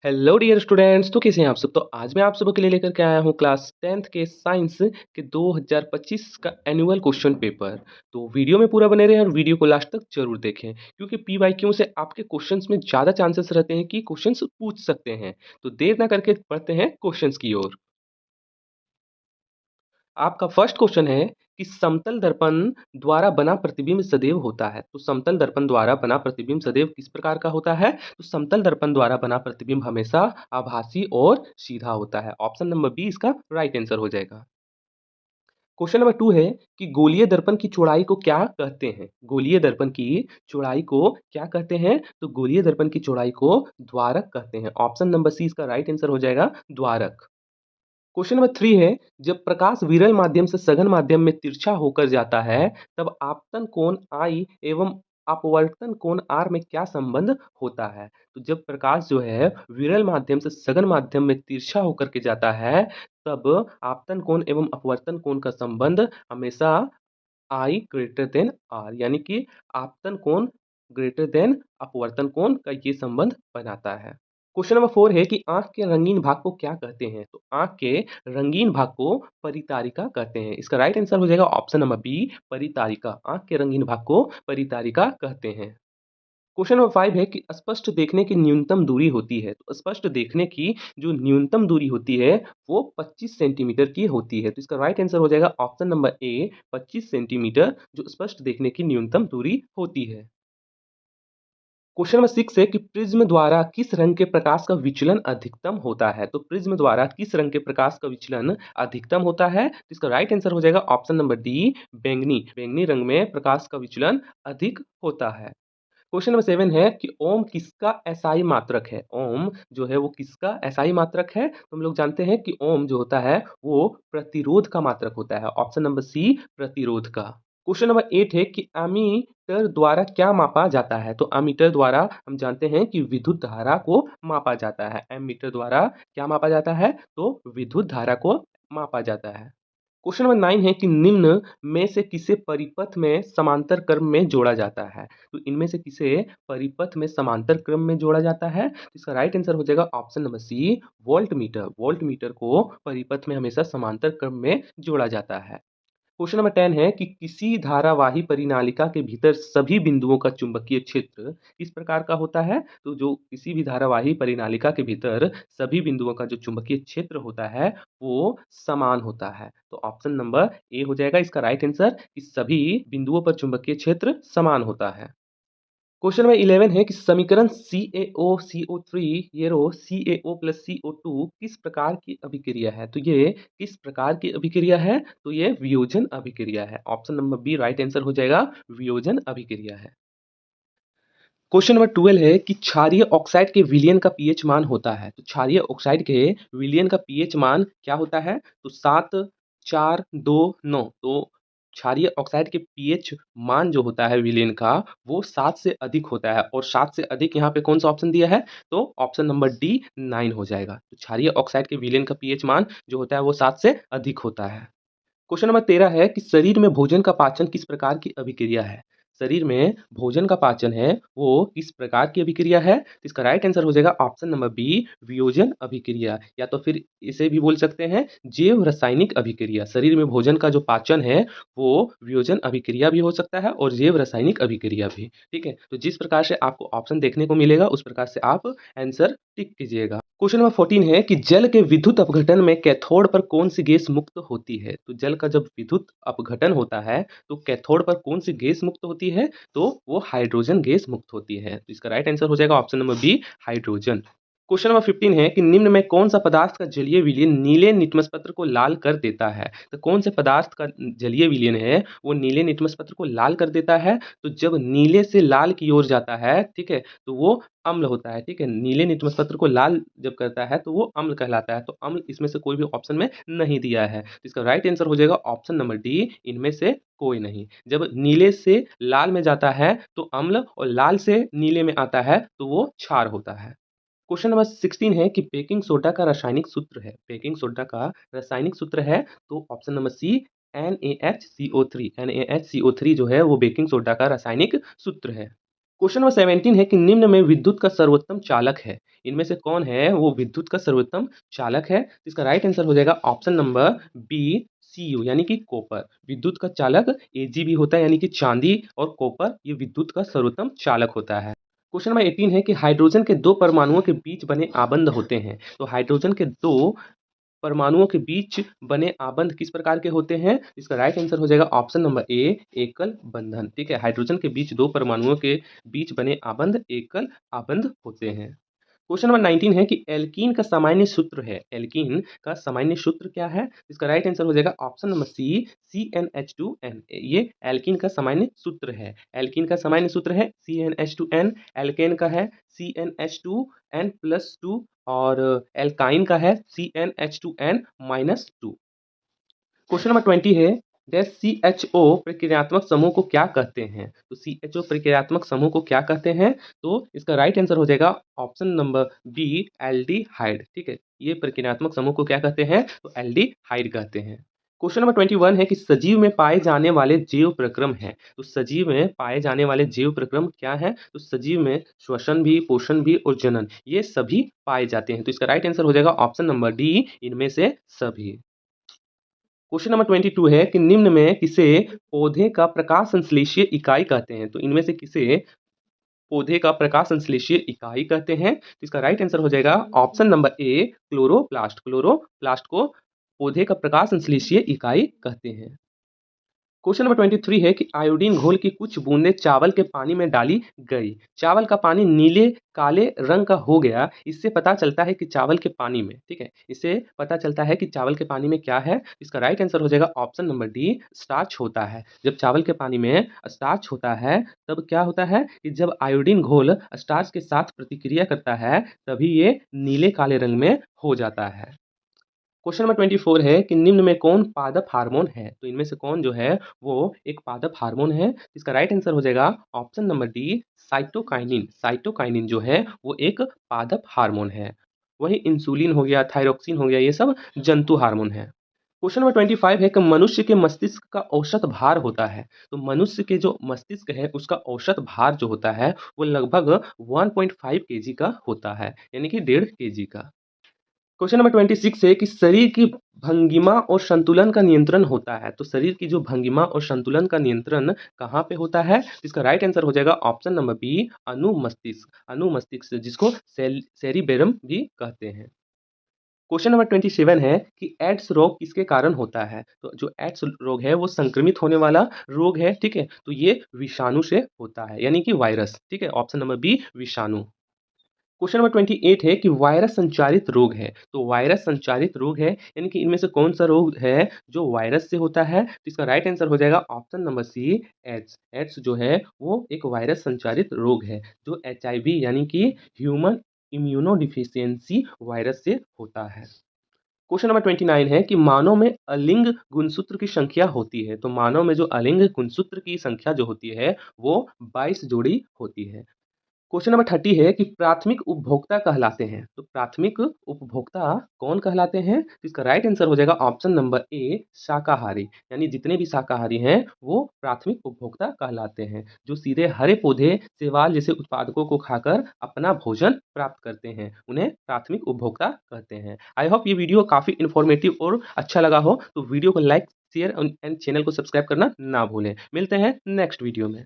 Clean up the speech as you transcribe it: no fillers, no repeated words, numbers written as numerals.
Hello dear students, तो कैसे हैं आप सब। तो आज मैं आप सबों के लिए लेकर के आया हूँ क्लास 10th के साइंस के 2025 का एनुअल क्वेश्चन पेपर। तो वीडियो में पूरा बने रहें और वीडियो को लास्ट तक जरूर देखें, क्योंकि पीवाईक्यू से आपके क्वेश्चंस में ज़्यादा चांसेस रहते हैं कि क्वेश्चंस पूछ सकते हैं। तो देर ना करके बढ़ते हैं क्वेश्चंस की ओर। आपका फर्स्ट क्वेश्चन है कि समतल दर्पण द्वारा बना प्रतिबिंब सदैव होता है। तो समतल दर्पण द्वारा बना प्रतिबिंब सदैव किस प्रकार का होता है? तो समतल दर्पण द्वारा बना प्रतिबिंब हमेशा आभासी और सीधा होता है। ऑप्शन नंबर बी इसका राइट आंसर हो जाएगा। क्वेश्चन नंबर 2 है कि गोलीय दर्पण की चौड़ाई को क्या कहते हैं? गोलीय दर्पण की चौड़ाई को क्या कहते हैं? तो गोलीय दर्पण की चौड़ाई को द्वारक कहते हैं। ऑप्शन नंबर सी इसका राइट आंसर हो जाएगा, द्वारक। क्वेश्चन नंबर 3 है, जब प्रकाश विरल माध्यम से सघन माध्यम में तिरछा होकर जाता है, तब आपतन कोण आई एवं अपवर्तन कोण आर में क्या संबंध होता है? तो जब प्रकाश जो है विरल माध्यम से सघन माध्यम में तिरछा होकर के जाता है, तब आपतन कोण एवं अपवर्तन कोण का संबंध हमेशा आई ग्रेटर देन आर, यानी कि आपतन कोण ग्रेटर देन अपवर्तन कोण का ये संबंध बनाता है। क्वेश्चन नंबर 4 है कि आँख के रंगीन भाग को क्या कहते हैं? तो आँख के रंगीन भाग को परितारिका कहते हैं। इसका राइट आंसर हो जाएगा ऑप्शन नंबर बी, परितारिका। आँख के रंगीन भाग को परितारिका कहते हैं। क्वेश्चन नंबर 5 है कि स्पष्ट देखने की न्यूनतम दूरी होती है। तो स्पष्ट देखने की जो न्यूनतम दूरी होती है, वो 25 सेंटीमीटर की होती है। तो इसका राइट आंसर हो जाएगा ऑप्शन नंबर ए, 25 सेंटीमीटर जो स्पष्ट देखने की न्यूनतम दूरी होती है। क्वेश्चन नंबर 6 है कि प्रिज्म द्वारा किस रंग के प्रकाश का विचलन अधिकतम होता है? तो प्रिज्म द्वारा किस रंग के प्रकाश का विचलन अधिकतम होता है? तो इसका राइट आंसर हो जाएगा ऑप्शन नंबर डी, बैंगनी। बैंगनी रंग में प्रकाश का विचलन अधिक होता है। क्वेश्चन नंबर 7 है कि ओम किसका एसआई मात्रक है? ओम जो है वो किसका एसआई मात्रक है? तो हम लोग जानते हैं कि ओम जो होता है वो प्रतिरोध का मात्रक होता है। ऑप्शन नंबर सी, प्रतिरोध का। क्वेश्चन नंबर 8 है कि एमीटर द्वारा क्या मापा जाता है? तो एमीटर द्वारा हम जानते हैं कि विद्युत धारा को मापा जाता है। एमीटर द्वारा क्या मापा जाता है? तो विद्युत धारा को मापा जाता है। क्वेश्चन नंबर 9 है कि निम्न में से किसे परिपथ में समांतर क्रम में जोड़ा जाता है? तो इनमें से किसे परिपथ में समांतर क्रम में जोड़ा जाता है? तो इसका राइट आंसर हो जाएगा option number C, voltmeter. Voltmeter को परिपथ में हमेशा समांतर क्रम में जोड़ा जाता है। क्वेश्चन नंबर 10 है कि किसी धारावाही परिनालिका के भीतर सभी बिंदुओं का चुंबकीय क्षेत्र किस प्रकार का होता है? तो जो किसी भी धारावाही परिनालिका के भीतर सभी बिंदुओं का जो चुंबकीय क्षेत्र होता है, वो समान होता है। तो ऑप्शन नंबर ए हो जाएगा इसका राइट आंसर कि सभी बिंदुओं पर चुंबकीय क्षेत्र समान होता है। क्वेश्चन नंबर 11 है कि समीकरण CaO CO3 ये रो CaO प्लस CO2 किस प्रकार की अभिक्रिया है? तो ये किस प्रकार की अभिक्रिया है? तो ये वियोजन अभिक्रिया है। Option number B right answer हो जाएगा, वियोजन अभिक्रिया है। क्वेश्चन नंबर 12 है कि क्षारीय ऑक्साइड के विलयन का पीएच मान होता है। तो क्षारीय ऑक्साइड के विलयन का पीएच मान क्या होता है? तो 7, 4, 2, 9। तो क्षारीय ऑक्साइड के पीएच मान जो होता है विलयन का, वो 7 से अधिक होता है और 7 से अधिक यहाँ पे कौन सा ऑप्शन दिया है? तो ऑप्शन नंबर डी 9 हो जाएगा। तो क्षारीय ऑक्साइड के विलयन का पीएच मान जो होता है वो 7 से अधिक होता है। क्वेश्चन नंबर 13 है कि शरीर में भोजन का पाचन किस प्रकार की अभिक्रिया है? शरीर में भोजन का पाचन है वो किस प्रकार की अभिक्रिया है? तो इसका राइट आंसर हो जाएगा ऑप्शन नंबर बी, वियोजन अभिक्रिया, या तो फिर इसे भी बोल सकते हैं जैव रासायनिक अभिक्रिया। शरीर में भोजन का जो पाचन है वो वियोजन अभिक्रिया भी हो सकता है और जैव रासायनिक अभिक्रिया भी। ठीक है, तो जिस प्रकार से आपको ऑप्शन देखने को मिलेगा उस प्रकार से आप आंसर टिक कीजिएगा। क्वेश्चन नंबर 14 है कि जल के विद्युत अपघटन में कैथोड पर कौन सी गैस मुक्त होती है? तो जल का जब विद्युत अपघटन होता है तो कैथोड पर कौन सी गैस मुक्त होती है? तो वो हाइड्रोजन गैस मुक्त होती है। तो इसका राइट आंसर हो जाएगा option number B, hydrogen. Question number 15 है कि निम्न में कौन सा पदार्थ का जलीय विलयन नीले लिटमस पत्र को लाल कर देता है? तो कौन से पदार्थ का जलीय विलयन है वो नीले लिटमस पत्र को लाल कर देता है? तो जब नीले से लाल की ओर जाता है, ठीक है, तो वो अम्ल होता है। ठीक है, नीले लिटमस पत्र को लाल जब करता है तो वो अम्ल कहलाता है। तो अम्ल इसमें से कोई भी ऑप्शन में नहीं दिया है। तो इसका राइट आंसर हो जाएगा ऑप्शन नंबर डी, इनमें से कोई नहीं। जब नीले से लाल में जाता है तो अम्ल और लाल से नीले में आता है तो वो क्षार होता है। क्वेश्चन नंबर 16 है कि बेकिंग सोडा का रासायनिक सूत्र है। बेकिंग सोडा का रासायनिक सूत्र है तो ऑप्शन नंबर सी, NaHCO3। NaHCO3 जो है वो बेकिंग सोडा का रासायनिक सूत्र है। क्वेश्चन नंबर 17 है कि निम्न में विद्युत का सर्वोत्तम चालक है। इनमें से कौन है वो विद्युत का सर्वोत्तम चालक है? इसका राइट आंसर हो जाएगा ऑप्शन नंबर बी Cu यानी कि कॉपर। विद्युत का चालक Ag भी होता है यानी कि चांदी और कॉपर ये विद्युत का सर्वोत्तम चालक होता है। क्वेश्चन नंबर 18 है कि हाइड्रोजन के 2 परमाणुओं के बीच बने आबंध होते हैं। तो हाइड्रोजन के 2 परमाणुओं के बीच बने आबंध किस प्रकार के होते हैं? इसका राइट आंसर हो जाएगा ऑप्शन नंबर ए एकल बंधन। ठीक है, हाइड्रोजन के बीच 2 परमाणुओं के बीच बने आबंध एकल आबंध होते हैं। क्वेश्चन नंबर 19 है कि एल्कीन का सामान्य सूत्र है। एल्कीन का सामान्य सूत्र क्या है? इसका राइट आंसर हो जाएगा ऑप्शन नंबर सी CnH2n। ये एल्कीन का सामान्य सूत्र है। एल्कीन का सामान्य सूत्र है CnH2n। एल्केन का है CnH2n+2 और एल्काइन का है CnH2n-2। क्वेश्चन नंबर 20 है दैट CHO प्रक्रियात्मक समूह को क्या कहते हैं? तो CHO प्रक्रियात्मक समूह को क्या कहते हैं? तो इसका राइट आंसर हो जाएगा ऑप्शन नंबर बी एल्डिहाइड। ठीक है, ये प्रक्रियात्मक समूह को क्या कहते हैं? तो एल्डिहाइड कहते हैं। क्वेश्चन नंबर 21 है कि सजीव में पाए जाने वाले जैव प्रक्रम हैं। तो सजीव में पाए जाने वाले जैव प्रक्रम क्या हैं? तो सजीव में श्वसन भी, पोषण भी और जनन ये सभी पाए जाते हैं। तो इसका राइट आंसर हो जाएगा ऑप्शन नंबर डी इनमें से सभी। क्वेश्चन नंबर 22 है कि निम्न में किसे पौधे का प्रकाश संश्लेषीय इकाई कहते हैं? तो इनमें से किसे पौधे का प्रकाश संश्लेषीय इकाई कहते हैं? तो इसका राइट आंसर हो जाएगा option number A chloroplast. Chloroplast को पौधे का प्रकाश संश्लेषीय इकाई कहते हैं। क्वेश्चन नंबर 23 है कि आयोडीन घोल की कुछ बूंदें चावल के पानी में डाली गई। चावल का पानी नीले काले रंग का हो गया। इससे पता चलता है कि चावल के पानी में, ठीक है, इससे पता चलता है कि चावल के पानी में क्या है? इसका राइट आंसर हो जाएगा ऑप्शन नंबर डी स्टार्च होता है। जब चावल के पानी में स्टार्च होता है तब क्या होता है कि जब आयोडीन घोल स्टार्च के साथ प्रतिक्रिया करता है तभी ये नीले काले रंग में हो जाता है। क्वेश्चन नंबर 24 है कि निम्न में कौन पादप हार्मोन है? तो इनमें से कौन जो है वो एक पादप हार्मोन है? इसका राइट आंसर हो जाएगा option number D cytokinin. Cytokinin जो है वो एक पादप हार्मोन है। वही इंसुलिन हो गया, थायरोक्सिन हो गया, ये सब जंतु हार्मोन है। क्वेश्चन नंबर 25 है कि मनुष्य के मस्तिष्क का औसत भार होता है। तो मनुष्य के जो मस्तिष्क है उसका औसत भार जो होता है वो लगभग 1.5 केजी का होता है यानी कि 1.5 केजी का। क्वेश्चन नंबर 26 है कि शरीर की भंगिमा और संतुलन का नियंत्रण होता है। तो शरीर की जो भंगिमा और संतुलन का नियंत्रण कहाँ पे होता है? इसका राइट आंसर हो जाएगा ऑप्शन नंबर बी अनुमस्तिष्क। अनुमस्तिष्क जिसको सेरिबेरम भी कहते हैं। क्वेश्चन नंबर 27 है कि एड्स रोग किसके कारण होता है? तो जो एड्स रोग है वो संक्रमित होने वाला रोग है, ठीक है, तो ये विषाणु से होता है यानी कि वायरस। ठीक है, ऑप्शन नंबर बी विषाणु। क्वेश्चन नंबर 28 है कि वायरस संचारित रोग है। तो वायरस संचारित रोग है यानी कि इनमें से कौन सा रोग है जो वायरस से होता है? तो इसका राइट आंसर हो जाएगा option number C AIDS. AIDS जो है वो एक वायरस संचारित रोग है जो HIV यानी कि ह्यूमन इम्यूनोडिफिशियंसी वायरस से होता है। क्वेश्चन नंबर 29 है कि मानव में अलिंग गुणसूत्र की संख्या होती है। तो मानव में जो अलिंग गुणसूत्र की संख्या जो होती है वो 22 जोड़ी होती है। क्वेश्चन नंबर 30 है कि प्राथमिक उपभोक्ता कहलाते हैं। तो प्राथमिक उपभोक्ता कौन कहलाते हैं? तो इसका राइट आंसर हो जाएगा ऑप्शन नंबर ए शाकाहारी। यानी जितने भी शाकाहारी हैं वो प्राथमिक उपभोक्ता कहलाते हैं जो सीधे हरे पौधे शैवाल जैसे उत्पादकों को खाकर अपना भोजन प्राप्त करते हैं उन्हें प्राथमिक उपभोक्ता कहते हैं। आई होप ये वीडियो काफ़ी इन्फॉर्मेटिव और अच्छा लगा हो तो वीडियो को लाइक शेयर एंड चैनल को सब्सक्राइब करना ना भूलें। मिलते हैं नेक्स्ट वीडियो में।